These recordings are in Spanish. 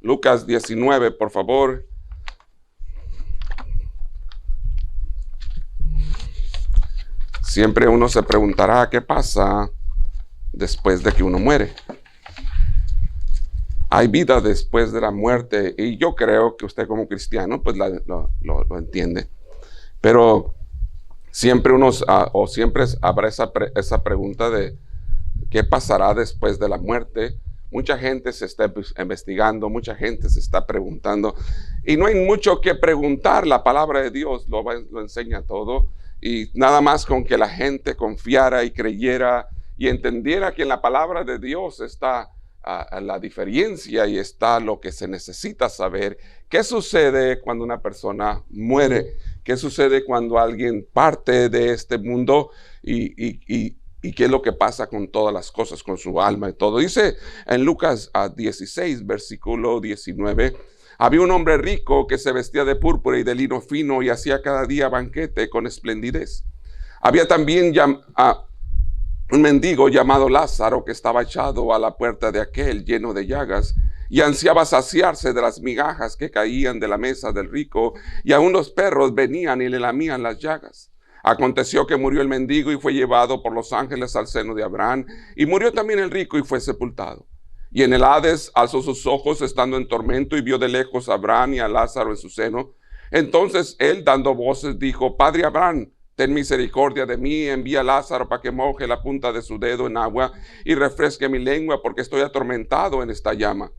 Lucas 19, por favor. Siempre uno se preguntará qué pasa después de que uno muere. Hay vida después de la muerte, y yo creo que usted como cristiano pues lo entiende. Pero siempre siempre habrá esa pregunta de qué pasará después de la muerte. Mucha gente se está investigando, mucha gente se está preguntando, y no hay mucho que preguntar. La palabra de Dios lo enseña todo, y nada más con que la gente confiara y creyera y entendiera que en la palabra de Dios está la diferencia y está lo que se necesita saber. ¿Qué sucede cuando una persona muere? ¿Qué sucede cuando alguien parte de este mundo? ¿Y qué es lo que pasa con todas las cosas, con su alma y todo? Dice en Lucas 16, versículo 19, había un hombre rico que se vestía de púrpura y de lino fino y hacía cada día banquete con esplendidez. Había también un mendigo llamado Lázaro que estaba echado a la puerta de aquel lleno de llagas y ansiaba saciarse de las migajas que caían de la mesa del rico, y aun los perros venían y le lamían las llagas. Aconteció que murió el mendigo y fue llevado por los ángeles al seno de Abraham, y murió también el rico y fue sepultado. Y en el Hades alzó sus ojos estando en tormento y vio de lejos a Abraham y a Lázaro en su seno. Entonces él, dando voces, dijo: Padre Abraham, ten misericordia de mí, envía a Lázaro para que moje la punta de su dedo en agua y refresque mi lengua, porque estoy atormentado en esta llama.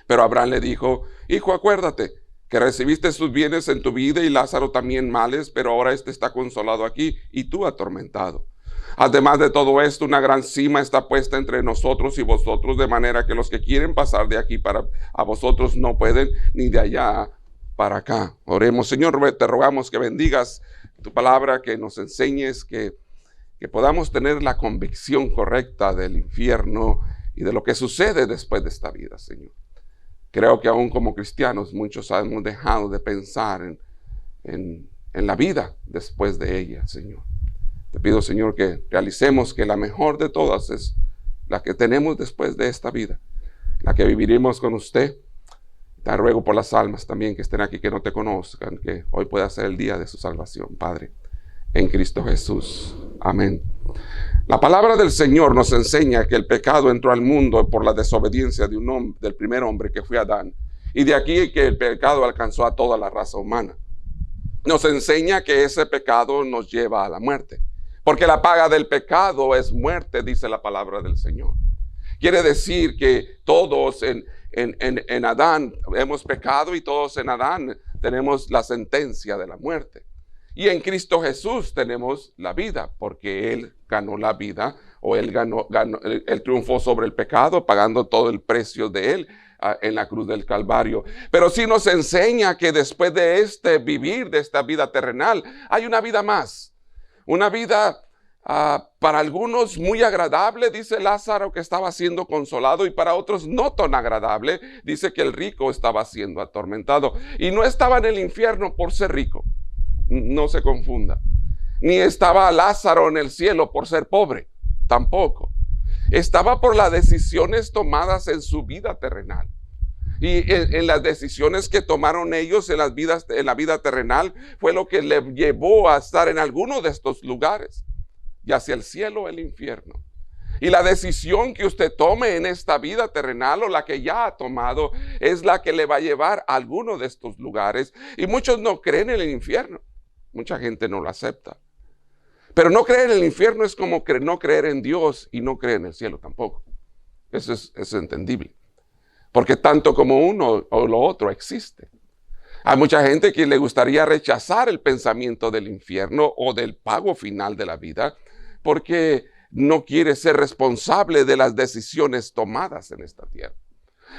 Pero Abraham le dijo: Hijo, acuérdate que recibiste sus bienes en tu vida y Lázaro también males, pero ahora este está consolado aquí y tú atormentado. Además de todo esto, una gran sima está puesta entre nosotros y vosotros, de manera que los que quieren pasar de aquí para a vosotros no pueden, ni de allá para acá. Oremos. Señor, te rogamos que bendigas tu palabra, que nos enseñes, que podamos tener la convicción correcta del infierno y de lo que sucede después de esta vida, Señor. Creo que aún como cristianos muchos hemos dejado de pensar en la vida después de ella, Señor. Te pido, Señor, que realicemos que la mejor de todas es la que tenemos después de esta vida, la que viviremos con usted. Te ruego por las almas también que estén aquí, que no te conozcan, que hoy pueda ser el día de su salvación, Padre, en Cristo Jesús. Amén. La palabra del Señor nos enseña que el pecado entró al mundo por la desobediencia del primer hombre, que fue Adán, y de aquí que el pecado alcanzó a toda la raza humana. Nos enseña que ese pecado nos lleva a la muerte, porque la paga del pecado es muerte, dice la palabra del Señor. Quiere decir que todos en Adán hemos pecado, y todos en Adán tenemos la sentencia de la muerte. Y en Cristo Jesús tenemos la vida, porque Él ganó la vida, o Él triunfó sobre el pecado, pagando todo el precio de Él en la cruz del Calvario. Pero sí nos enseña que después de vivir de esta vida terrenal, hay una vida más. Una vida para algunos muy agradable, dice Lázaro, que estaba siendo consolado, y para otros no tan agradable, dice que el rico estaba siendo atormentado. Y no estaba en el infierno por ser rico, no se confunda. Ni estaba Lázaro en el cielo por ser pobre, tampoco. Estaba por las decisiones tomadas en su vida terrenal. Y en las decisiones que tomaron ellos en la vida terrenal fue lo que le llevó a estar en alguno de estos lugares, y hacia el cielo o el infierno. Y la decisión que usted tome en esta vida terrenal, o la que ya ha tomado, es la que le va a llevar a alguno de estos lugares. Y muchos no creen en el infierno. Mucha gente no lo acepta. Pero no creer en el infierno es como no creer en Dios y no creer en el cielo tampoco. Eso es entendible. Porque tanto como uno o lo otro existe. Hay mucha gente que le gustaría rechazar el pensamiento del infierno o del pago final de la vida, porque no quiere ser responsable de las decisiones tomadas en esta tierra.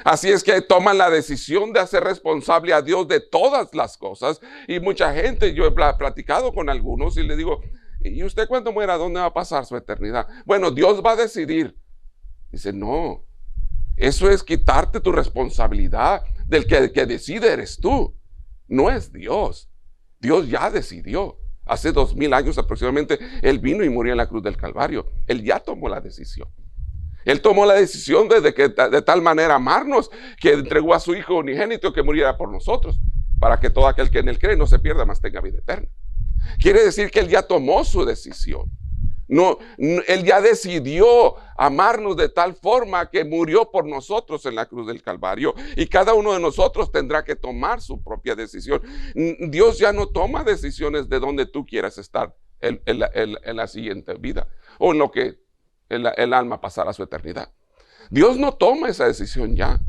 Así es que toman la decisión de hacer responsable a Dios de todas las cosas. Y mucha gente, yo he platicado con algunos y le digo: ¿y usted cuando muera, dónde va a pasar su eternidad? Bueno, Dios va a decidir. Dice: no, eso es quitarte tu responsabilidad. Del que decide eres tú, no es Dios. Dios ya decidió. Hace 2000 años aproximadamente, Él vino y murió en la cruz del Calvario. Él ya tomó la decisión. Él tomó la decisión de tal manera amarnos que entregó a su Hijo unigénito que muriera por nosotros, para que todo aquel que en él cree no se pierda, mas tenga vida eterna. Quiere decir que él ya tomó su decisión. Él ya decidió amarnos de tal forma que murió por nosotros en la cruz del Calvario, y cada uno de nosotros tendrá que tomar su propia decisión. Dios ya no toma decisiones de donde tú quieras estar en la siguiente vida, o en lo que el alma pasará su eternidad. Dios no toma esa decisión ya.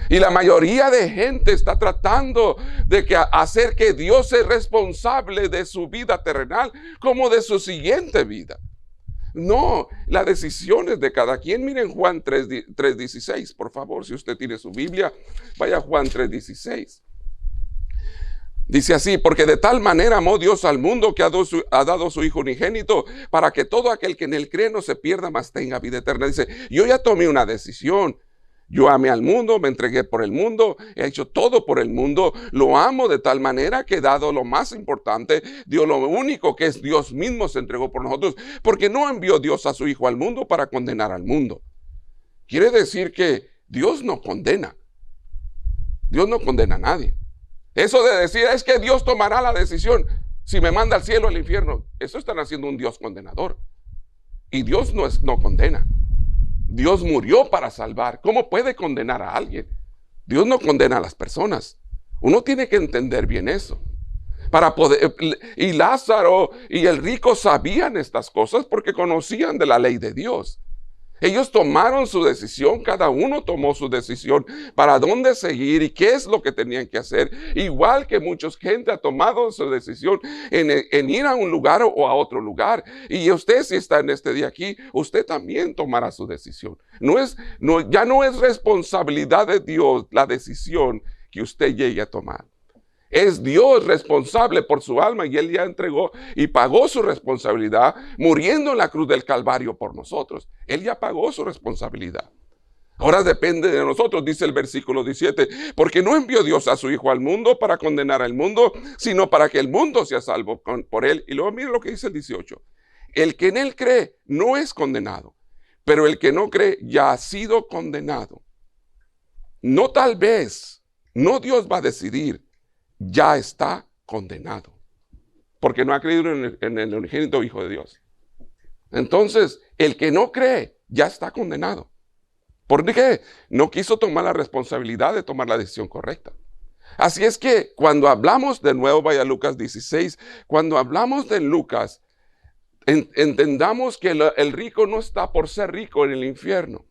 Y la mayoría de gente está tratando de hacer que Dios sea responsable de su vida terrenal como de su siguiente vida. No, la decisión es de cada quien. Miren Juan 3:16, por favor, si usted tiene su Biblia, vaya a Juan 3:16. Dice así: porque de tal manera amó Dios al mundo que ha dado su Hijo unigénito, para que todo aquel que en él cree no se pierda, mas tenga vida eterna. Dice, yo ya tomé una decisión. Yo amé al mundo, me entregué por el mundo, he hecho todo por el mundo, lo amo de tal manera que he dado lo más importante, dio lo único que es Dios mismo, se entregó por nosotros, porque no envió Dios a su Hijo al mundo para condenar al mundo. Quiere decir que Dios no condena. Dios no condena a nadie. Eso de decir es que Dios tomará la decisión si me manda al cielo o al infierno, eso están haciendo un Dios condenador. Y Dios no condena. Dios murió para salvar. ¿Cómo puede condenar a alguien? Dios no condena a las personas. Uno tiene que entender bien eso. Y Lázaro y el rico sabían estas cosas porque conocían de la ley de Dios. Ellos tomaron su decisión, cada uno tomó su decisión para dónde seguir y qué es lo que tenían que hacer. Igual que mucha gente ha tomado su decisión en ir a un lugar o a otro lugar. Y usted, si está en este día aquí, usted también tomará su decisión. Ya no es responsabilidad de Dios la decisión que usted llegue a tomar. Es Dios responsable por su alma, y Él ya entregó y pagó su responsabilidad muriendo en la cruz del Calvario por nosotros. Él ya pagó su responsabilidad. Ahora depende de nosotros, dice el versículo 17, porque no envió Dios a su Hijo al mundo para condenar al mundo, sino para que el mundo sea salvo por Él. Y luego mire lo que dice el 18. El que en Él cree no es condenado, pero el que no cree ya ha sido condenado. No tal vez, no Dios va a decidir, ya está condenado, porque no ha creído en el unigénito Hijo de Dios. Entonces, el que no cree ya está condenado. ¿Por qué? No quiso tomar la responsabilidad de tomar la decisión correcta. Así es que cuando hablamos, de nuevo vaya a Lucas 16, cuando hablamos de Lucas, entendamos que el rico no está por ser rico en el infierno,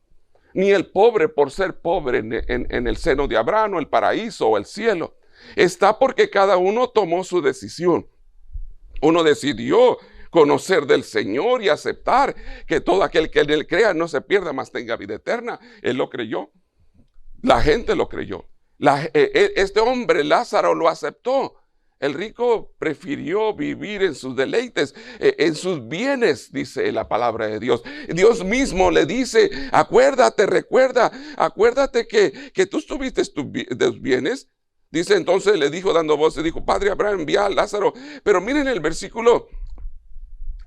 ni el pobre por ser pobre en el seno de Abraham, o el paraíso, o el cielo. Está porque cada uno tomó su decisión. Uno decidió conocer del Señor y aceptar que todo aquel que en Él crea no se pierda, mas tenga vida eterna. Él lo creyó. La gente lo creyó. Este hombre, Lázaro, lo aceptó. El rico prefirió vivir en sus deleites, en sus bienes, dice la palabra de Dios. Dios mismo le dice, acuérdate que tú tuviste tus bienes. Dice, entonces le dijo dando voces, dijo, Padre Abraham, envía a Lázaro. Pero miren el versículo,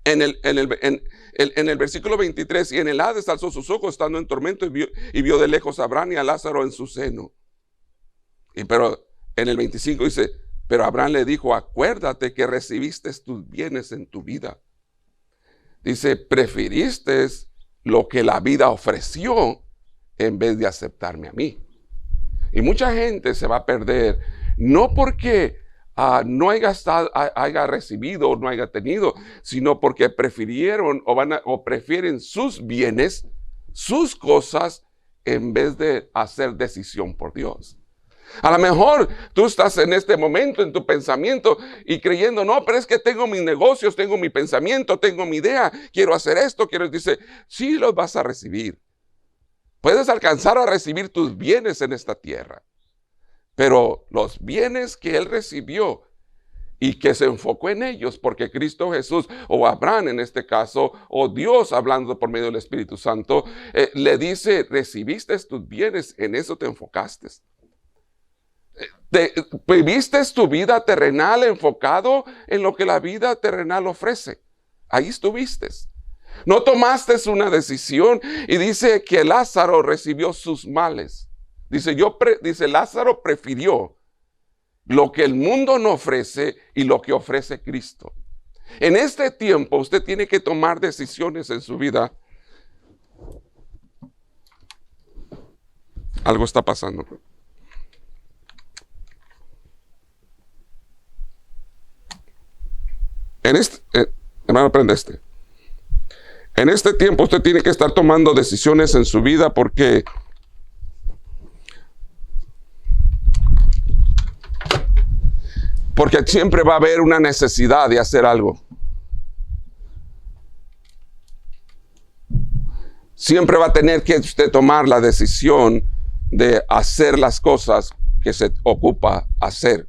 en el versículo 23, y en el Hades alzó sus ojos estando en tormento y vio de lejos a Abraham y a Lázaro en su seno. Pero en el 25 dice, pero Abraham le dijo, acuérdate que recibiste tus bienes en tu vida. Dice, preferiste lo que la vida ofreció en vez de aceptarme a mí. Y mucha gente se va a perder, no porque no haya recibido o no haya tenido, sino porque prefirieron o prefieren sus bienes, sus cosas, en vez de hacer decisión por Dios. A lo mejor tú estás en este momento en tu pensamiento y creyendo, no, pero es que tengo mis negocios, tengo mi pensamiento, tengo mi idea, quiero hacer esto, dice, sí los vas a recibir. Puedes alcanzar a recibir tus bienes en esta tierra, pero los bienes que él recibió y que se enfocó en ellos, porque Cristo Jesús, o Abraham en este caso, o Dios hablando por medio del Espíritu Santo, le dice, recibiste tus bienes, en eso te enfocaste. ¿Viviste tu vida terrenal enfocado en lo que la vida terrenal ofrece? Ahí estuviste. No tomaste una decisión. Y dice que Lázaro recibió sus males. Dice, Lázaro prefirió lo que el mundo no ofrece y lo que ofrece Cristo. En este tiempo usted tiene que tomar decisiones en su vida. Algo está pasando. Hermano, aprende este. En este tiempo usted tiene que estar tomando decisiones en su vida porque siempre va a haber una necesidad de hacer algo. Siempre va a tener que usted tomar la decisión de hacer las cosas que se ocupa hacer.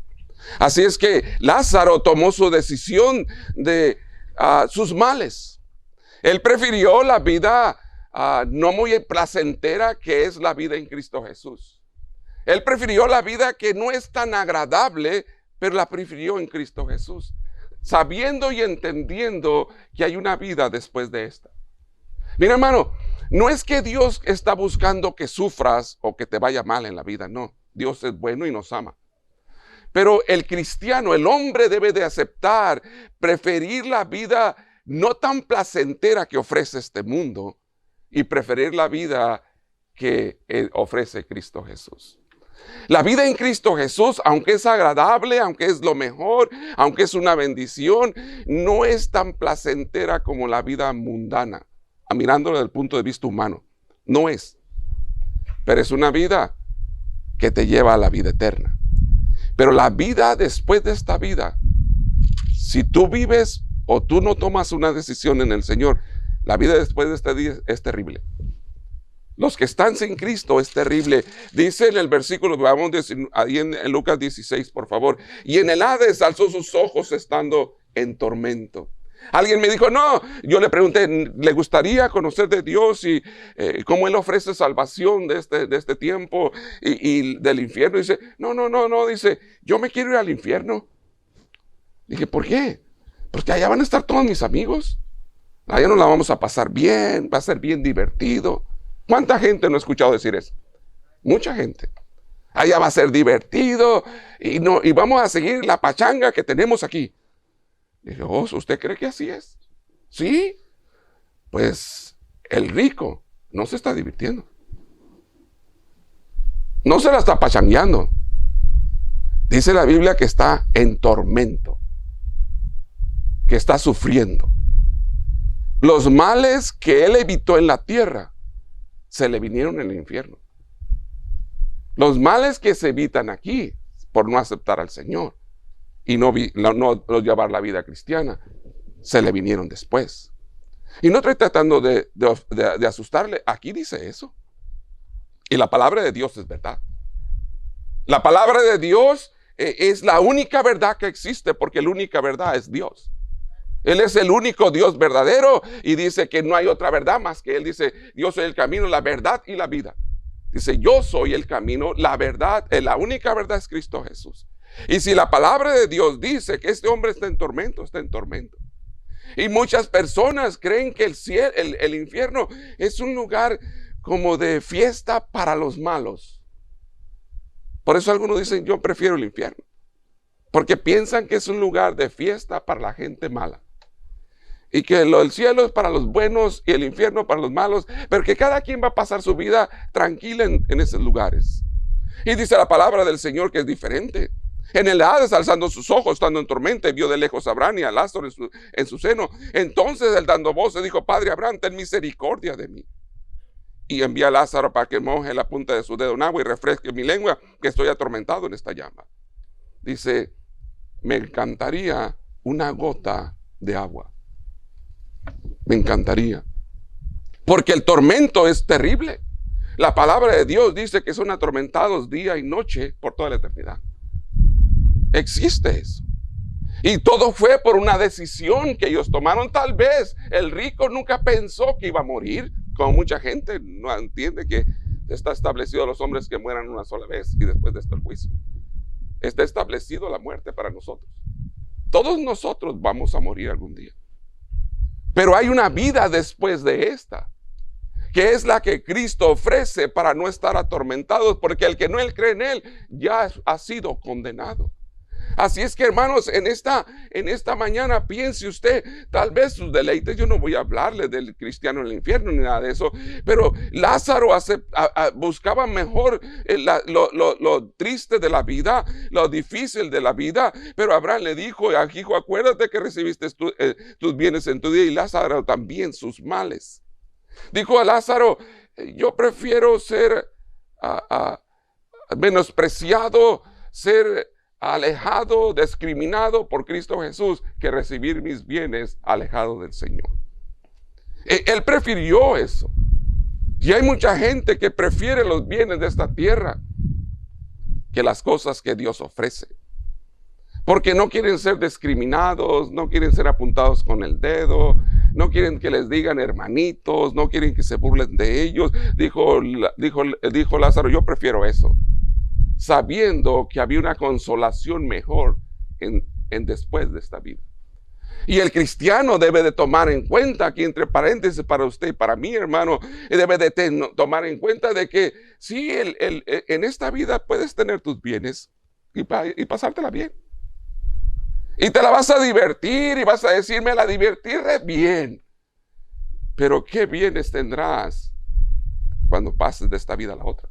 Así es que Lázaro tomó su decisión de sus males. Él prefirió la vida no muy placentera que es la vida en Cristo Jesús. Él prefirió la vida que no es tan agradable, pero la prefirió en Cristo Jesús, sabiendo y entendiendo que hay una vida después de esta. Mira, hermano, no es que Dios está buscando que sufras o que te vaya mal en la vida, no. Dios es bueno y nos ama. Pero el cristiano, el hombre debe de aceptar, preferir la vida no tan placentera que ofrece este mundo y preferir la vida que ofrece Cristo Jesús. La vida en Cristo Jesús, aunque es agradable, aunque es lo mejor, aunque es una bendición, no es tan placentera como la vida mundana, mirándolo desde el punto de vista humano. No es. Pero es una vida que te lleva a la vida eterna. Pero la vida después de esta vida, si tú vives o tú no tomas una decisión en el Señor, la vida después de este día es terrible. Los que están sin Cristo es terrible. Dice en el versículo, vamos ahí en Lucas 16, por favor. Y en el Hades alzó sus ojos estando en tormento. Alguien me dijo, no, yo le pregunté, ¿le gustaría conocer de Dios y cómo Él ofrece salvación de este tiempo y del infierno? Dice, no, dice, yo me quiero ir al infierno. Dije, ¿por qué? Porque allá van a estar todos mis amigos. Allá nos la vamos a pasar bien, va a ser bien divertido. ¿Cuánta gente no ha escuchado decir eso? Mucha gente. Allá va a ser divertido y vamos a seguir la pachanga que tenemos aquí. Dije, ¿usted cree que así es? Sí. Pues el rico no se está divirtiendo. No se la está pachangueando. Dice la Biblia que está en tormento, que está sufriendo. Los males que él evitó en la tierra se le vinieron en el infierno. Los males que se evitan aquí por no aceptar al Señor y no llevar la vida cristiana, se le vinieron después. Y no estoy tratando de asustarle. Aquí dice eso. Y la palabra de Dios es verdad. La palabra de Dios es la única verdad que existe, porque la única verdad es Dios. Él es el único Dios verdadero y dice que no hay otra verdad más que Él. Dice, yo soy el camino, la verdad y la vida. Dice, yo soy el camino, la verdad, la única verdad es Cristo Jesús. Y si la palabra de Dios dice que este hombre está en tormento, está en tormento. Y muchas personas creen que el infierno es un lugar como de fiesta para los malos. Por eso algunos dicen, yo prefiero el infierno. Porque piensan que es un lugar de fiesta para la gente mala. Y que el cielo es para los buenos y el infierno para los malos, pero que cada quien va a pasar su vida tranquila en esos lugares. Y dice la palabra del Señor que es diferente. En el Hades, alzando sus ojos, estando en tormenta, vio de lejos a Abraham y a Lázaro en su seno. Entonces él, dando voces, dijo, Padre Abraham, ten misericordia de mí. Y envía a Lázaro para que moje la punta de su dedo en agua y refresque mi lengua, que estoy atormentado en esta llama. Dice, me encantaría una gota de agua. Me encantaría. Porque el tormento es terrible. La palabra de Dios dice que son atormentados día y noche por toda la eternidad. Existe eso. Y todo fue por una decisión que ellos tomaron. Tal vez el rico nunca pensó que iba a morir, como mucha gente no entiende que está establecido a los hombres que mueran una sola vez y después de esto el juicio. Está establecido la muerte para nosotros. Todos nosotros vamos a morir algún día. Pero hay una vida después de esta, que es la que Cristo ofrece para no estar atormentados, porque el que no cree en Él ya ha sido condenado. Así es que, hermanos, en esta mañana piense usted, tal vez sus deleites, yo no voy a hablarle del cristiano en el infierno ni nada de eso, pero Lázaro buscaba mejor lo triste de la vida, lo difícil de la vida, pero Abraham le dijo, hijo, acuérdate que recibiste tus bienes en tu día, y Lázaro también sus males. Dijo a Lázaro, yo prefiero ser menospreciado, ser alejado, discriminado por Cristo Jesús, que recibir mis bienes alejado del Señor. Él prefirió eso. Y hay mucha gente que prefiere los bienes de esta tierra que las cosas que Dios ofrece. Porque no quieren ser discriminados, no quieren ser apuntados con el dedo, no quieren que les digan hermanitos, no quieren que se burlen de ellos. Dijo Lázaro, yo prefiero eso, sabiendo que había una consolación mejor en después de esta vida. Y el cristiano debe de tomar en cuenta, aquí entre paréntesis para usted y para mí, hermano, debe de tomar en cuenta de que sí, en esta vida puedes tener tus bienes y pasártela bien. Y te la vas a divertir y vas a decirme, la divertiré bien. Pero ¿qué bienes tendrás cuando pases de esta vida a la otra?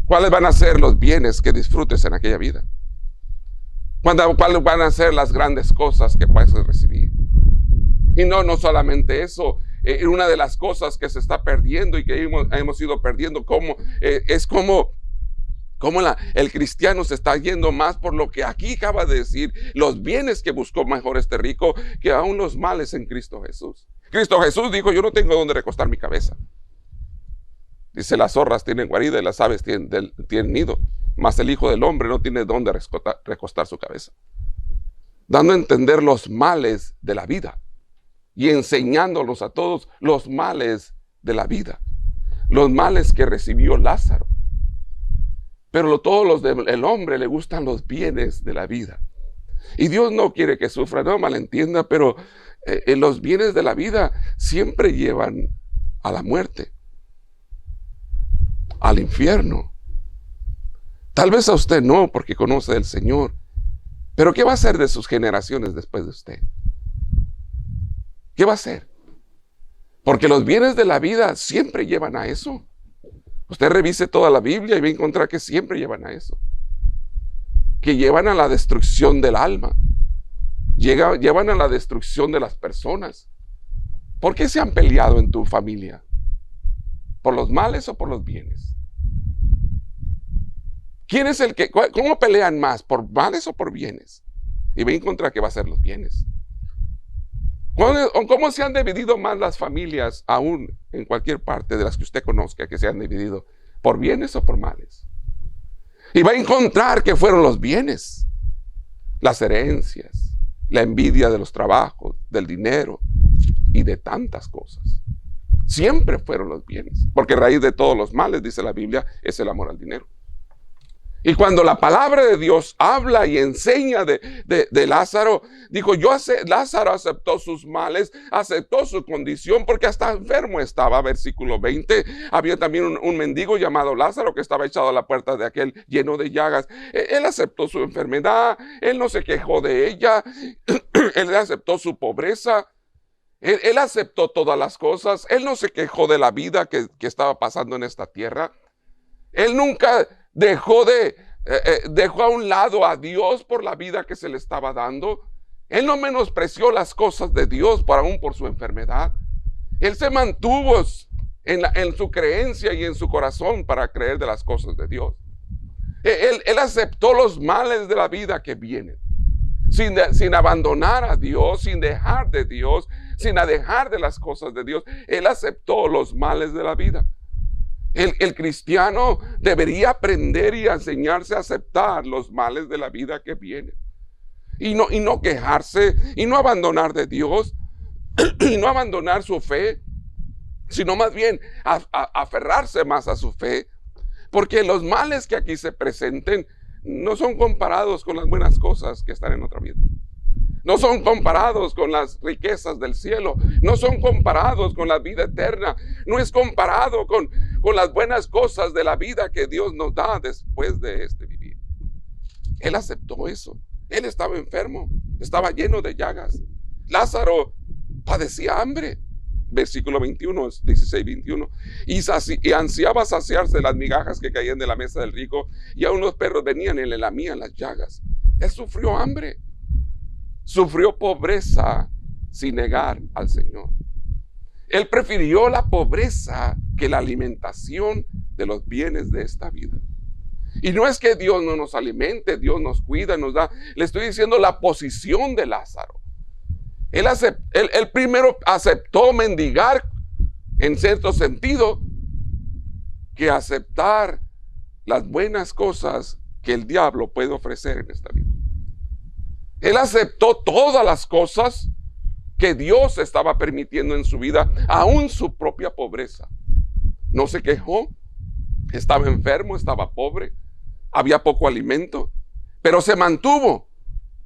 ¿Cuáles van a ser los bienes que disfrutes en aquella vida? ¿Cuáles van a ser las grandes cosas que puedes recibir? Y no solamente eso, una de las cosas que se está perdiendo y que hemos ido perdiendo, es como el cristiano se está yendo más por lo que aquí acaba de decir, los bienes que buscó mejor este rico, que aún los males en Cristo Jesús. Cristo Jesús dijo, yo no tengo donde recostar mi cabeza. Dice, las zorras tienen guarida y las aves tienen nido, mas el Hijo del Hombre no tiene donde recostar su cabeza. Dando a entender los males de la vida y enseñándolos a todos los males de la vida, los males que recibió Lázaro. Pero todos los del hombre le gustan los bienes de la vida. Y Dios no quiere que sufra, no malentienda, pero los bienes de la vida siempre llevan a la muerte, al infierno. Tal vez a usted no, porque conoce del Señor. Pero ¿qué va a hacer de sus generaciones después de usted? ¿Qué va a hacer? Porque los bienes de la vida siempre llevan a eso. Usted revise toda la Biblia y va a encontrar que siempre llevan a eso. Que llevan a la destrucción del alma. Llevan a la destrucción de las personas. ¿Por qué se han peleado en tu familia? ¿Por los males o por los bienes? ¿Quién es cómo pelean más? ¿Por males o por bienes? Y va a encontrar que va a ser los bienes. ¿Cómo se han dividido más las familias, aún en cualquier parte de las que usted conozca, que se han dividido? ¿Por bienes o por males? Y va a encontrar que fueron los bienes, las herencias, la envidia de los trabajos, del dinero y de tantas cosas. Siempre fueron los bienes, porque raíz de todos los males, dice la Biblia, es el amor al dinero. Y cuando la palabra de Dios habla y enseña de Lázaro, dijo, Lázaro aceptó sus males, aceptó su condición, porque hasta enfermo estaba. Versículo 20, había también un mendigo llamado Lázaro que estaba echado a la puerta de aquel lleno de llagas. Él aceptó su enfermedad, él no se quejó de ella, él aceptó su pobreza. Él aceptó todas las cosas, él no se quejó de la vida que estaba pasando en esta tierra. Él nunca dejó a un lado a Dios por la vida que se le estaba dando. Él no menospreció las cosas de Dios aún por su enfermedad. Él se mantuvo en su creencia y en su corazón para creer de las cosas de Dios. Él aceptó los males de la vida que vienen, sin abandonar a Dios, sin dejar de Dios, sin dejar de las cosas de Dios. Él aceptó los males de la vida. El cristiano debería aprender y enseñarse a aceptar los males de la vida que vienen. Y no quejarse, y no abandonar de Dios, y no abandonar su fe, sino más bien aferrarse más a su fe. Porque los males que aquí se presenten no son comparados con las buenas cosas que están en otra vida. No son comparados con las riquezas del cielo. No son comparados con la vida eterna. No es comparado con las buenas cosas de la vida que Dios nos da después de este vivir. Él aceptó eso. Él estaba enfermo. Estaba lleno de llagas. Lázaro padecía hambre. Versículo 21, 16, 21. Y ansiaba saciarse de las migajas que caían de la mesa del rico, y aún los perros venían y le lamían las llagas. Él sufrió hambre. Sufrió pobreza sin negar al Señor. Él prefirió la pobreza que la alimentación de los bienes de esta vida. Y no es que Dios no nos alimente, Dios nos cuida, nos da. Le estoy diciendo la posición de Lázaro. Él primero aceptó mendigar, en cierto sentido, que aceptar las buenas cosas que el diablo puede ofrecer en esta vida. Él aceptó todas las cosas que Dios estaba permitiendo en su vida, aún su propia pobreza. No se quejó, estaba enfermo, estaba pobre, había poco alimento, pero se mantuvo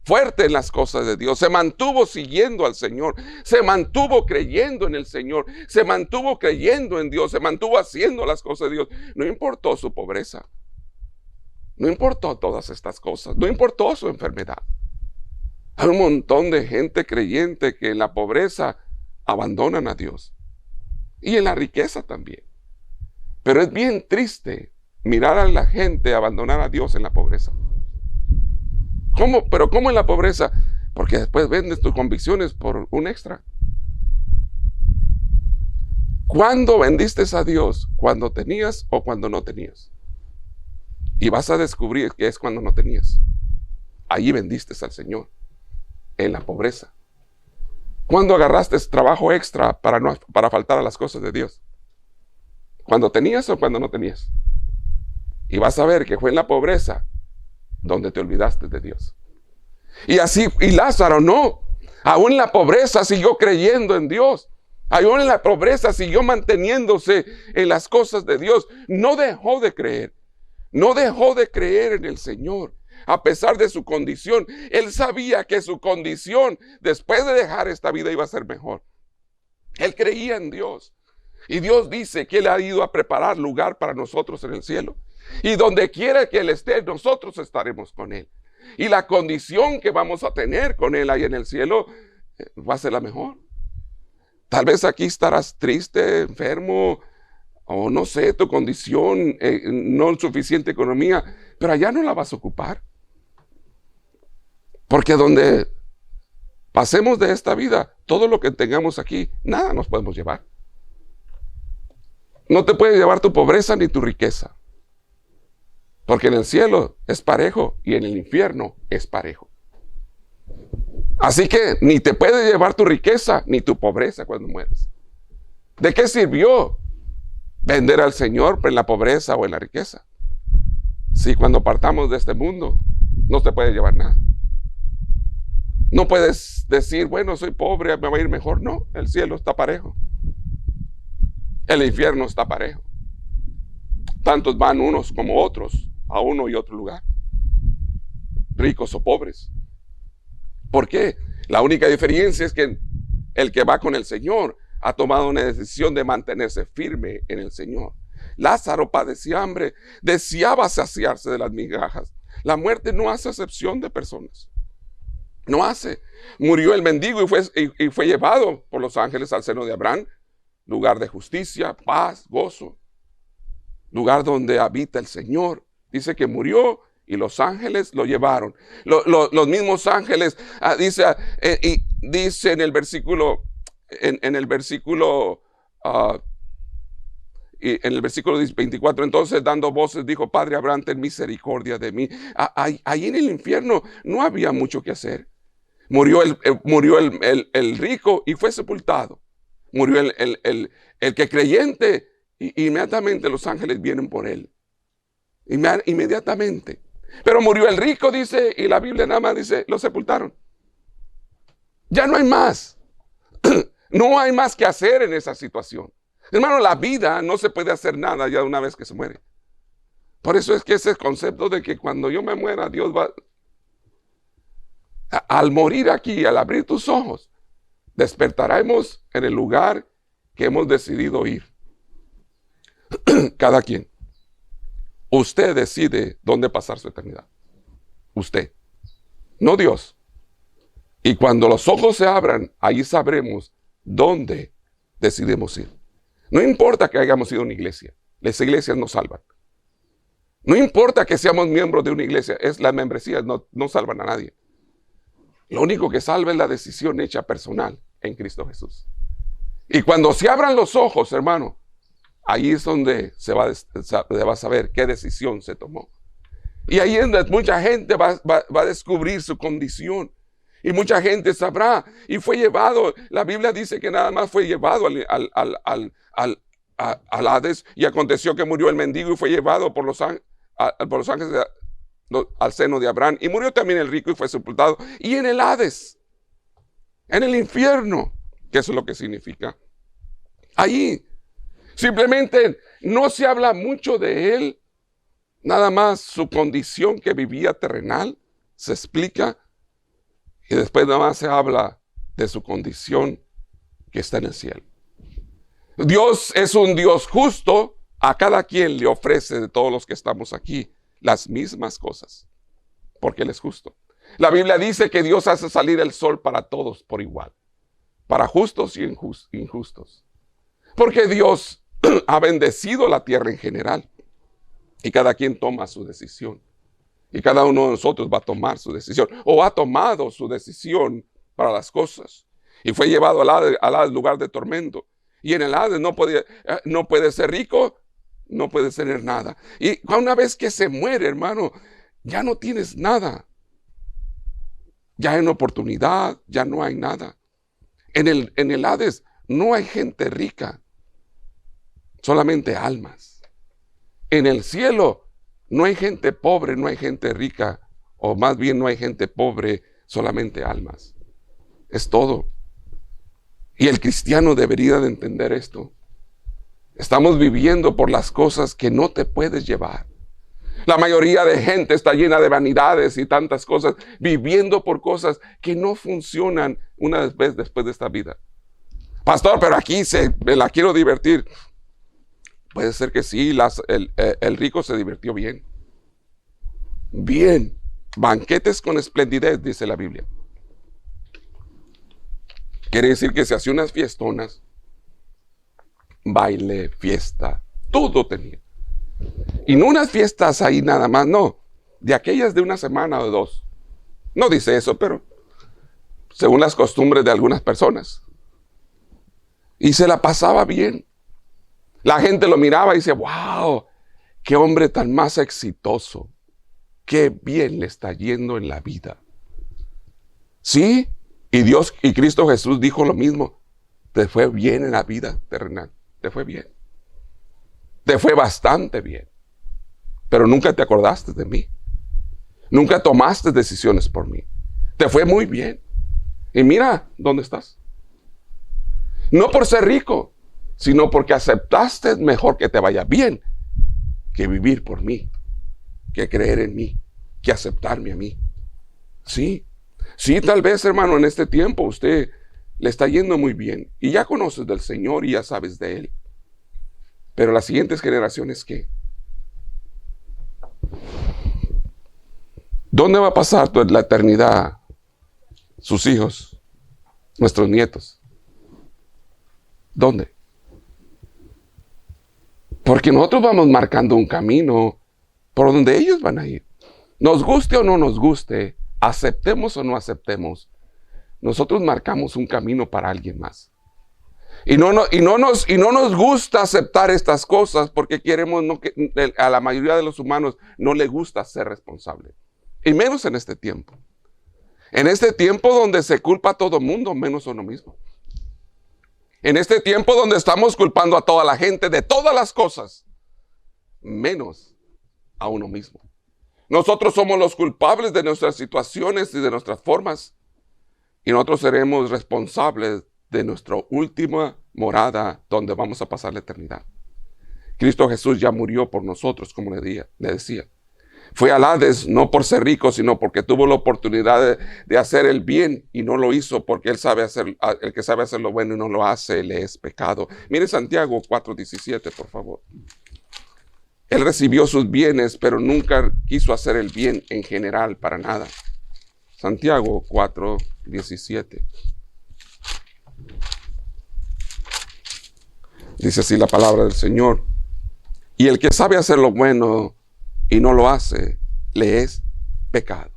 fuerte en las cosas de Dios, se mantuvo siguiendo al Señor, se mantuvo creyendo en el Señor, se mantuvo creyendo en Dios, se mantuvo haciendo las cosas de Dios. No importó su pobreza, no importó todas estas cosas, no importó su enfermedad. Hay un montón de gente creyente que en la pobreza abandonan a Dios y en la riqueza también. Pero es bien triste mirar a la gente abandonar a Dios en la pobreza. ¿Cómo? ¿Pero cómo en la pobreza? Porque después vendes tus convicciones por un extra. ¿Cuándo vendiste a Dios? ¿Cuando tenías o cuando no tenías? Y vas a descubrir que es cuando no tenías. Ahí vendiste al Señor, en la pobreza. ¿Cuándo agarraste trabajo extra para faltar a las cosas de Dios? ¿Cuando tenías o cuando no tenías? Y vas a ver que fue en la pobreza donde te olvidaste de Dios. Y así, y Lázaro no, aún en la pobreza siguió creyendo en Dios, aún en la pobreza siguió manteniéndose en las cosas de Dios, no dejó de creer, no dejó de creer en el Señor, a pesar de su condición. Él sabía que su condición después de dejar esta vida iba a ser mejor. Él creía en Dios, y Dios dice que Él ha ido a preparar lugar para nosotros en el cielo. Y donde quiera que Él esté, nosotros estaremos con Él. Y la condición que vamos a tener con Él ahí en el cielo va a ser la mejor. Tal vez aquí estarás triste, enfermo, o no sé, tu condición, no suficiente economía, pero allá no la vas a ocupar. Porque donde pasemos de esta vida, todo lo que tengamos aquí, nada nos podemos llevar. No te puede llevar tu pobreza ni tu riqueza. Porque en el cielo es parejo y en el infierno es parejo. Así que ni te puede llevar tu riqueza ni tu pobreza cuando mueres. ¿De qué sirvió vender al Señor en la pobreza o en la riqueza? Si cuando partamos de este mundo no te puede llevar nada. No puedes decir, bueno, soy pobre, me va a ir mejor. No, el cielo está parejo. El infierno está parejo. Tantos van unos como otros a uno y otro lugar, ricos o pobres. ¿Por qué? La única diferencia es que el que va con el Señor ha tomado una decisión de mantenerse firme en el Señor. Lázaro padecía hambre, deseaba saciarse de las migajas. La muerte no hace excepción de personas. No hace. Murió el mendigo y fue llevado por los ángeles al seno de Abraham, lugar de justicia, paz, gozo, lugar donde habita el Señor. Dice que murió y los ángeles lo llevaron. Los mismos ángeles, dice en el versículo, en el versículo 24, entonces dando voces dijo, Padre Abraham, ten misericordia de mí. Ahí en el infierno no había mucho que hacer. Murió el rico y fue sepultado. Murió el que creyente, y inmediatamente los ángeles vienen por él. Inmediatamente. Pero murió el rico, dice, y la Biblia nada más dice, lo sepultaron. Ya no hay más. No hay más que hacer en esa situación. Hermano, la vida no se puede hacer nada ya una vez que se muere. Por eso es que ese concepto de que cuando yo me muera, Dios va... Al morir aquí, al abrir tus ojos, despertaremos en el lugar que hemos decidido ir. Cada quien. Usted decide dónde pasar su eternidad. Usted. No Dios. Y cuando los ojos se abran, ahí sabremos dónde decidimos ir. No importa que hayamos ido a una iglesia. Las iglesias nos salvan. No importa que seamos miembros de una iglesia. Las membresías no salvan a nadie. Lo único que salva es la decisión hecha personal en Cristo Jesús. Y cuando se abran los ojos, hermano, ahí es donde se va a saber qué decisión se tomó. Y ahí es donde mucha gente va a descubrir su condición. Y mucha gente sabrá. Y fue llevado, la Biblia dice que nada más fue llevado al Hades. Y aconteció que murió el mendigo y fue llevado por los ángeles al seno de Abraham. Y murió también el rico y fue sepultado. Y en el Hades, en el infierno, que eso es lo que significa. Allí, simplemente no se habla mucho de él. Nada más su condición que vivía terrenal se explica. Y después nada más se habla de su condición que está en el cielo. Dios es un Dios justo. A cada quien le ofrece de todos los que estamos aquí las mismas cosas. Porque Él es justo. La Biblia dice que Dios hace salir el sol para todos por igual. Para justos y injustos. Porque Dios ha bendecido la tierra en general. Y cada quien toma su decisión. Y cada uno de nosotros va a tomar su decisión. O ha tomado su decisión para las cosas. Y fue llevado al lugar de tormento. Y en el Hades no puede ser rico, no puede tener nada. Y una vez que se muere, hermano, ya no tienes nada. Ya hay una oportunidad, ya no hay nada. En el Hades no hay gente rica, solamente almas. En el cielo no hay gente pobre, no hay gente rica, o más bien no hay gente pobre, solamente almas. Es todo. Y el cristiano debería de entender esto. Estamos viviendo por las cosas que no te puedes llevar. La mayoría de gente está llena de vanidades y tantas cosas, viviendo por cosas que no funcionan una vez después de esta vida. Pastor, pero aquí me la quiero divertir. Puede ser que sí, el rico se divirtió bien. Bien. Banquetes con esplendidez, dice la Biblia. Quiere decir que se hacía unas fiestonas. Baile, fiesta, todo tenía. Y no unas fiestas ahí nada más, no. De aquellas de una semana o dos. No dice eso, pero según las costumbres de algunas personas. Y se la pasaba bien. La gente lo miraba y dice, wow, qué hombre tan más exitoso. Qué bien le está yendo en la vida. Sí, y Dios y Cristo Jesús dijo lo mismo. Te fue bien en la vida terrenal. Te fue bien. Te fue bastante bien. Pero nunca te acordaste de mí. Nunca tomaste decisiones por mí. Te fue muy bien. Y mira dónde estás. No por ser rico, sino porque aceptaste mejor que te vaya bien que vivir por mí, que creer en mí, que aceptarme a mí. Sí, tal vez, hermano, en este tiempo usted le está yendo muy bien y ya conoces del Señor y ya sabes de Él. Pero las siguientes generaciones, ¿qué? ¿Dónde va a pasar la eternidad? Sus hijos, nuestros nietos. ¿Dónde? Porque nosotros vamos marcando un camino por donde ellos van a ir. Nos guste o no nos guste, aceptemos o no aceptemos, nosotros marcamos un camino para alguien más. Y no nos gusta aceptar estas cosas porque a la mayoría de los humanos no le gusta ser responsable. Y menos en este tiempo. En este tiempo donde se culpa a todo mundo, menos a uno mismo. En este tiempo donde estamos culpando a toda la gente de todas las cosas, menos a uno mismo. Nosotros somos los culpables de nuestras situaciones y de nuestras formas. Y nosotros seremos responsables de nuestra última morada donde vamos a pasar la eternidad. Cristo Jesús ya murió por nosotros, como le decía. Fue al Hades no por ser rico, sino porque tuvo la oportunidad de hacer el bien y no lo hizo porque el que sabe hacer lo bueno y no lo hace, le es pecado. Mire Santiago 4:17, por favor. Él recibió sus bienes, pero nunca quiso hacer el bien en general para nada. Santiago 4:17. Dice así la palabra del Señor. Y el que sabe hacer lo bueno y no lo hace, le es pecado.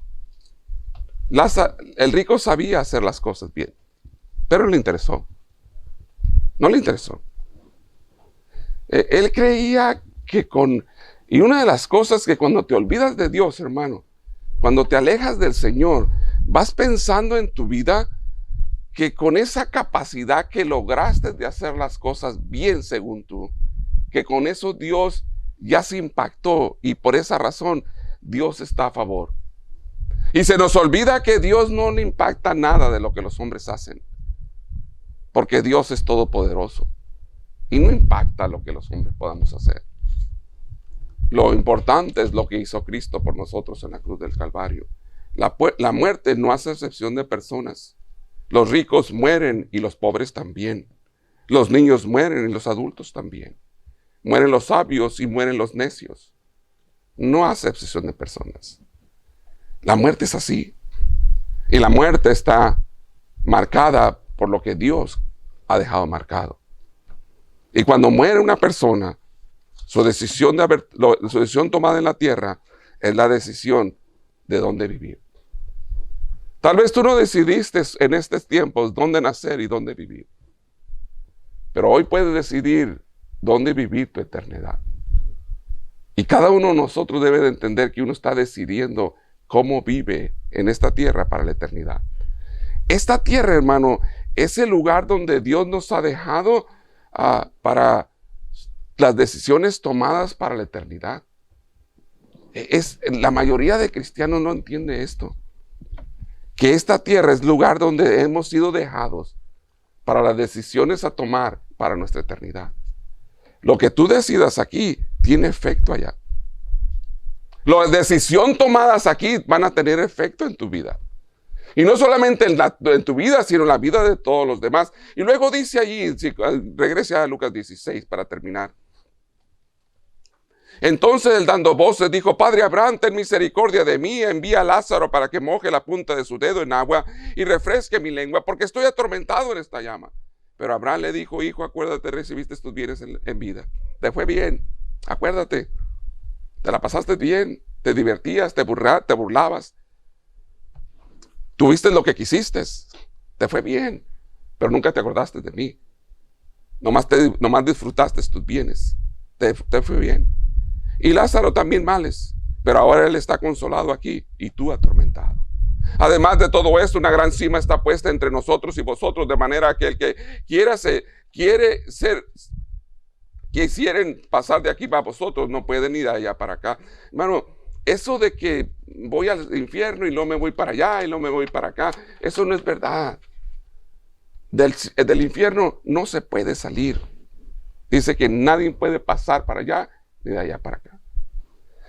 El rico sabía hacer las cosas bien, pero no le interesó. No le interesó. Él creía que y una de las cosas que cuando te olvidas de Dios, hermano, cuando te alejas del Señor, vas pensando en tu vida que con esa capacidad que lograste de hacer las cosas bien según tú, que con eso Dios ya se impactó y por esa razón Dios está a favor. Y se nos olvida que Dios no le impacta nada de lo que los hombres hacen, porque Dios es todopoderoso y no impacta lo que los hombres podamos hacer. Lo importante es lo que hizo Cristo por nosotros en la cruz del Calvario. La muerte no hace excepción de personas. Los ricos mueren y los pobres también. Los niños mueren y los adultos también. Mueren los sabios y mueren los necios. No hace excepción de personas. La muerte es así. Y la muerte está marcada por lo que Dios ha dejado marcado. Y cuando muere una persona, su decisión tomada en la tierra es la decisión de dónde vivir. Tal vez tú no decidiste en estos tiempos dónde nacer y dónde vivir. Pero hoy puedes decidir dónde vivir tu eternidad. Y cada uno de nosotros debe de entender que uno está decidiendo cómo vive en esta tierra para la eternidad. Esta tierra, hermano, es el lugar donde Dios nos ha dejado para las decisiones tomadas para la eternidad. La mayoría de cristianos no entiende esto. Que esta tierra es lugar donde hemos sido dejados para las decisiones a tomar para nuestra eternidad. Lo que tú decidas aquí tiene efecto allá. Las decisiones tomadas aquí van a tener efecto en tu vida. Y no solamente en tu vida, sino en la vida de todos los demás. Y luego dice allí, regrese a Lucas 16 para terminar. Entonces él dando voces dijo: Padre Abraham, ten misericordia de mí, envía a Lázaro para que moje la punta de su dedo en agua y refresque mi lengua, porque estoy atormentado en esta llama. Pero Abraham le dijo: Hijo, acuérdate, recibiste tus bienes en vida. Te fue bien, acuérdate. Te la pasaste bien, te divertías, te burlabas. Tuviste lo que quisiste, te fue bien, pero nunca te acordaste de mí. Nomás disfrutaste tus bienes, te fue bien. Y Lázaro también males, pero ahora él está consolado aquí y tú atormentado. Además de todo esto, una gran cima está puesta entre nosotros y vosotros, de manera que el que quisieren pasar de aquí para vosotros no pueden ir de allá para acá. Hermano, eso de que voy al infierno y no me voy para allá y no me voy para acá, eso no es verdad. Del infierno no se puede salir. Dice que nadie puede pasar para allá ni de allá para acá.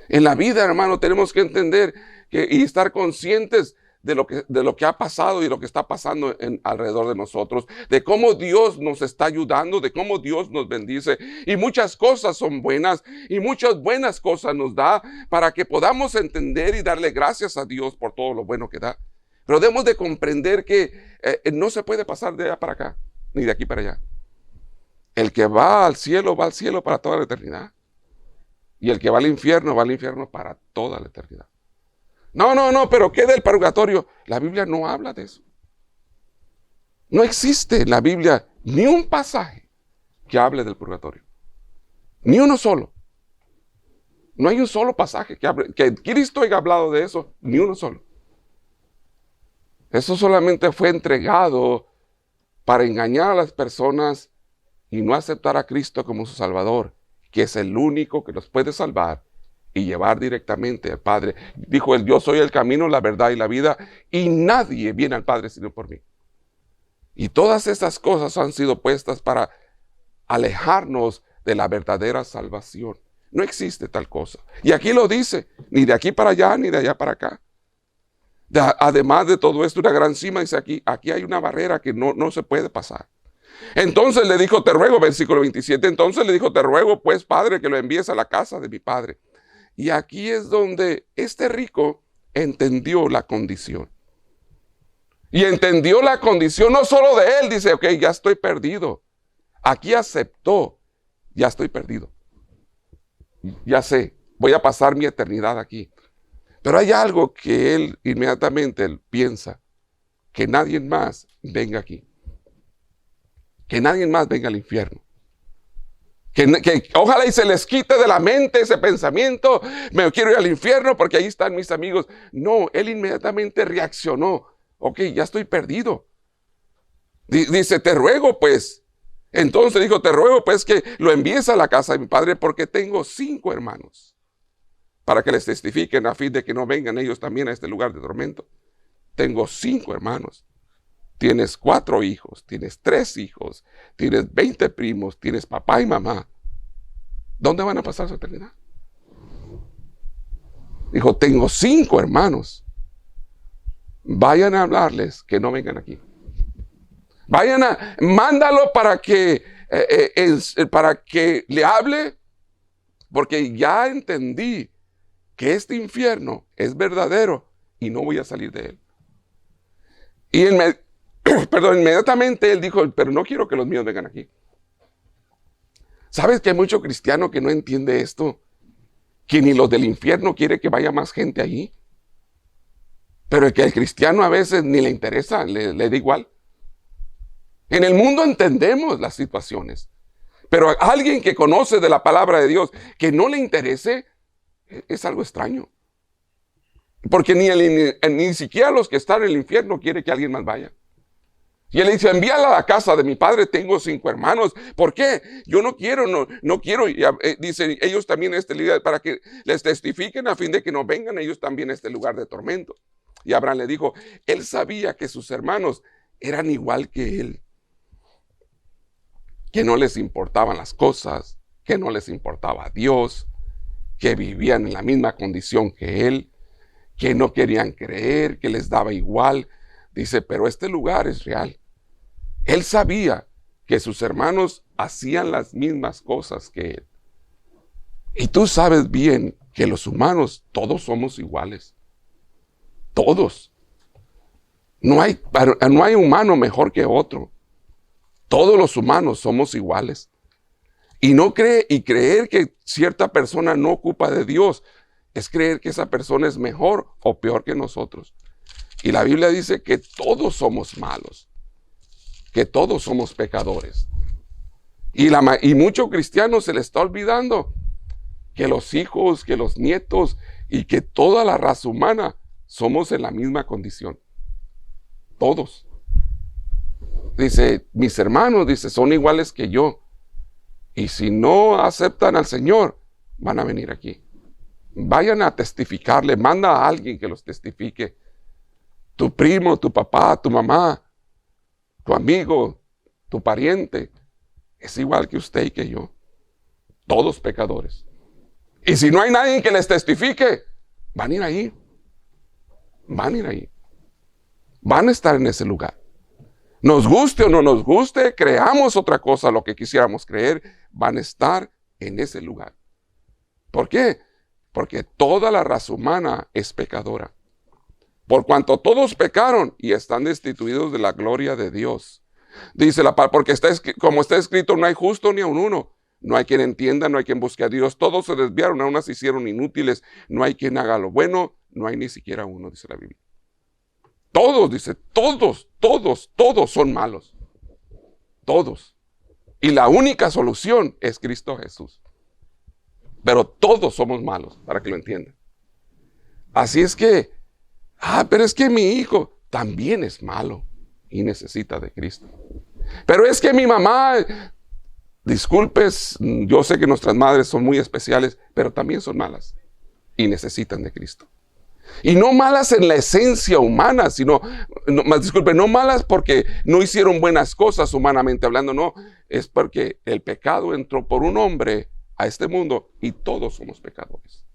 En la vida, hermano, tenemos que entender y estar conscientes de lo que ha pasado y lo que está pasando alrededor de nosotros, de cómo Dios nos está ayudando, de cómo Dios nos bendice. Y muchas cosas son buenas y muchas buenas cosas nos da para que podamos entender y darle gracias a Dios por todo lo bueno que da. Pero debemos de comprender que no se puede pasar de allá para acá, ni de aquí para allá. El que va al cielo para toda la eternidad. Y el que va al infierno para toda la eternidad. No, pero ¿qué del purgatorio? La Biblia no habla de eso. No existe en la Biblia ni un pasaje que hable del purgatorio. Ni uno solo. No hay un solo pasaje que Cristo haya hablado de eso, ni uno solo. Eso solamente fue entregado para engañar a las personas y no aceptar a Cristo como su Salvador, que es el único que nos puede salvar y llevar directamente al Padre. Dijo él: yo soy el camino, la verdad y la vida, y nadie viene al Padre sino por mí. Y todas estas cosas han sido puestas para alejarnos de la verdadera salvación. No existe tal cosa. Y aquí lo dice, ni de aquí para allá, ni de allá para acá. Además de todo esto, una gran cima, dice aquí hay una barrera que no se puede pasar. Entonces le dijo, te ruego, versículo 27, entonces le dijo, te ruego pues, padre, que lo envíes a la casa de mi padre. Y aquí es donde este rico entendió la condición. Y entendió la condición no solo de él, dice, ok, ya estoy perdido. Aquí aceptó, ya estoy perdido. Ya sé, voy a pasar mi eternidad aquí. Pero hay algo que él inmediatamente piensa, que nadie más venga aquí. Que nadie más venga al infierno. Que ojalá y se les quite de la mente ese pensamiento, me quiero ir al infierno porque ahí están mis amigos. No, él inmediatamente reaccionó. Ok, ya estoy perdido. Dice, te ruego pues. Entonces dijo, te ruego pues que lo envíes a la casa de mi padre porque tengo 5 hermanos. Para que les testifiquen a fin de que no vengan ellos también a este lugar de tormento. Tengo 5 hermanos. Tienes 4 hijos, tienes 3 hijos, tienes 20 primos, tienes papá y mamá. ¿Dónde van a pasar su eternidad? Dijo, tengo 5 hermanos. Vayan a hablarles que no vengan aquí. Mándalo para que le hable, porque ya entendí que este infierno es verdadero y no voy a salir de él. Y inmediatamente él dijo, pero no quiero que los míos vengan aquí. ¿Sabes que hay mucho cristiano que no entiende esto? Que ni los del infierno quiere que vaya más gente allí. Pero que el cristiano a veces ni le interesa, le da igual. En el mundo entendemos las situaciones. Pero a alguien que conoce de la palabra de Dios, que no le interese, es algo extraño. Porque ni siquiera los que están en el infierno quiere que alguien más vaya. Y él dice, envíala a la casa de mi padre, tengo 5 hermanos. ¿Por qué? Yo no quiero. Dice, ellos también a este lugar, para que les testifiquen a fin de que no vengan ellos también a este lugar de tormento. Y Abraham le dijo, él sabía que sus hermanos eran igual que él. Que no les importaban las cosas, que no les importaba Dios, que vivían en la misma condición que él, que no querían creer, que les daba igual. Dice, pero este lugar es real. Él sabía que sus hermanos hacían las mismas cosas que él. Y tú sabes bien que los humanos todos somos iguales. Todos. No hay humano mejor que otro. Todos los humanos somos iguales. Y creer que cierta persona no ocupa de Dios es creer que esa persona es mejor o peor que nosotros. Y la Biblia dice que todos somos malos, que todos somos pecadores. Y muchos cristianos se les está olvidando que los hijos, que los nietos y que toda la raza humana somos en la misma condición. Todos. Dice, mis hermanos, dice, son iguales que yo. Y si no aceptan al Señor, van a venir aquí. Vayan a testificarle, manda a alguien que los testifique. Tu primo, tu papá, tu mamá, tu amigo, tu pariente, es igual que usted y que yo. Todos pecadores. Y si no hay nadie que les testifique, van a ir ahí. Van a ir ahí. Van a estar en ese lugar. Nos guste o no nos guste, creamos otra cosa, lo que quisiéramos creer, van a estar en ese lugar. ¿Por qué? Porque toda la raza humana es pecadora. Por cuanto todos pecaron y están destituidos de la gloria de Dios. Dice la palabra, porque como está escrito, no hay justo ni aun uno. No hay quien entienda, no hay quien busque a Dios. Todos se desviaron, a unas se hicieron inútiles. No hay quien haga lo bueno, no hay ni siquiera uno, dice la Biblia. Todos, dice, todos son malos. Todos. Y la única solución es Cristo Jesús. Pero todos somos malos, para que lo entiendan. Así es que, pero es que mi hijo también es malo y necesita de Cristo. Pero es que mi mamá, disculpes, yo sé que nuestras madres son muy especiales, pero también son malas y necesitan de Cristo. Y no malas en la esencia humana, sino, no malas porque no hicieron buenas cosas humanamente hablando, no, es porque el pecado entró por un hombre a este mundo y todos somos pecadores.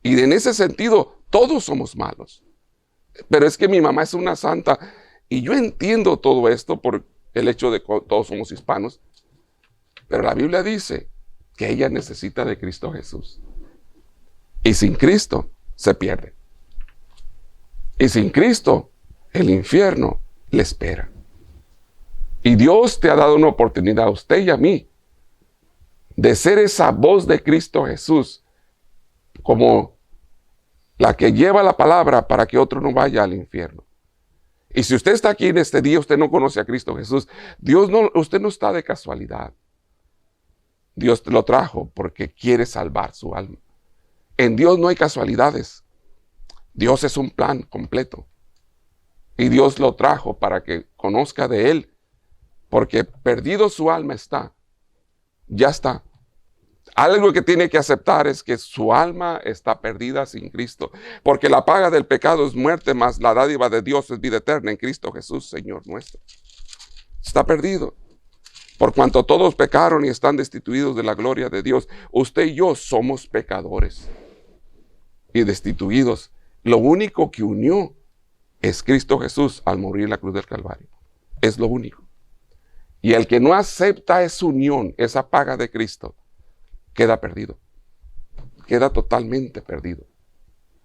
Y en ese sentido, todos somos malos. Pero es que mi mamá es una santa y yo entiendo todo esto por el hecho de que todos somos hispanos. Pero la Biblia dice que ella necesita de Cristo Jesús. Y sin Cristo se pierde. Y sin Cristo el infierno le espera. Y Dios te ha dado una oportunidad a usted y a mí de ser esa voz de Cristo Jesús, como la que lleva la palabra para que otro no vaya al infierno. Y si usted está aquí en este día, usted no conoce a Cristo Jesús, usted no está de casualidad. Dios te lo trajo porque quiere salvar su alma. En Dios no hay casualidades. Dios es un plan completo. Y Dios lo trajo para que conozca de Él, porque perdido su alma está. Ya está. Algo que tiene que aceptar es que su alma está perdida sin Cristo, porque la paga del pecado es muerte, mas la dádiva de Dios es vida eterna en Cristo Jesús, Señor nuestro. Está perdido. Por cuanto todos pecaron y están destituidos de la gloria de Dios, usted y yo somos pecadores y destituidos. Lo único que unió es Cristo Jesús al morir en la cruz del Calvario. Es lo único. Y el que no acepta esa unión, esa paga de Cristo, queda perdido. Queda totalmente perdido.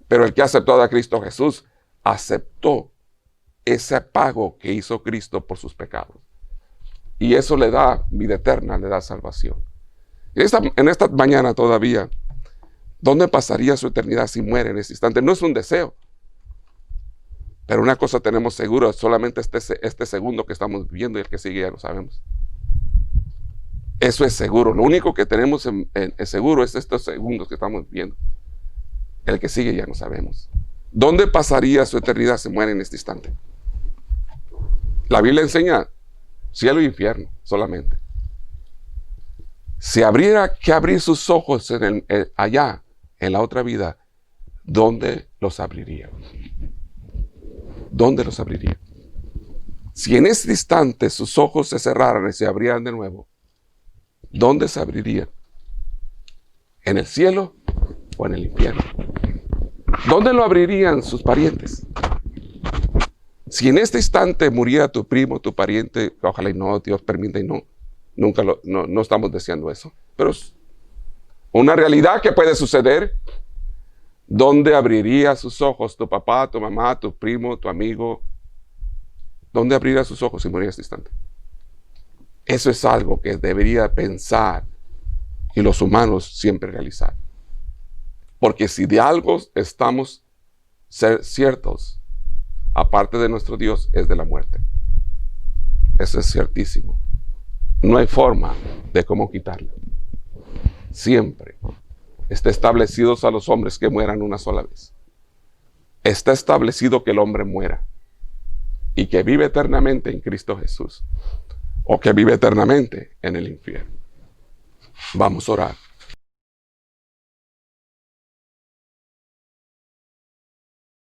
Pero el que aceptó a Cristo Jesús, aceptó ese pago que hizo Cristo por sus pecados. Y eso le da vida eterna, le da salvación. En esta mañana todavía, ¿dónde pasaría su eternidad si muere en ese instante? No es un deseo. Pero una cosa tenemos seguro, solamente este segundo que estamos viviendo y el que sigue ya lo sabemos. Eso es seguro. Lo único que tenemos seguro es estos segundos que estamos viendo. El que sigue ya no sabemos. ¿Dónde pasaría su eternidad si muere en este instante? La Biblia enseña cielo e infierno solamente. Si abriera que abrir sus ojos allá, en la otra vida, ¿dónde los abriría? ¿Dónde los abriría? Si en este instante sus ojos se cerraran y se abrieran de nuevo, ¿dónde se abrirían? ¿En el cielo o en el infierno? ¿Dónde lo abrirían sus parientes? Si en este instante muriera tu primo, tu pariente, ojalá y no, Dios permita y no, no estamos deseando eso, pero es una realidad que puede suceder. ¿Dónde abriría sus ojos tu papá, tu mamá, tu primo, tu amigo? ¿Dónde abriría sus ojos si muriera en este instante? Eso es algo que debería pensar y los humanos siempre realizar. Porque si de algo estamos ciertos, aparte de nuestro Dios, es de la muerte. Eso es ciertísimo. No hay forma de cómo quitarlo. Siempre está establecido a los hombres que mueran una sola vez. Está establecido que el hombre muera y que vive eternamente en Cristo Jesús, o que vive eternamente en el infierno. Vamos a orar.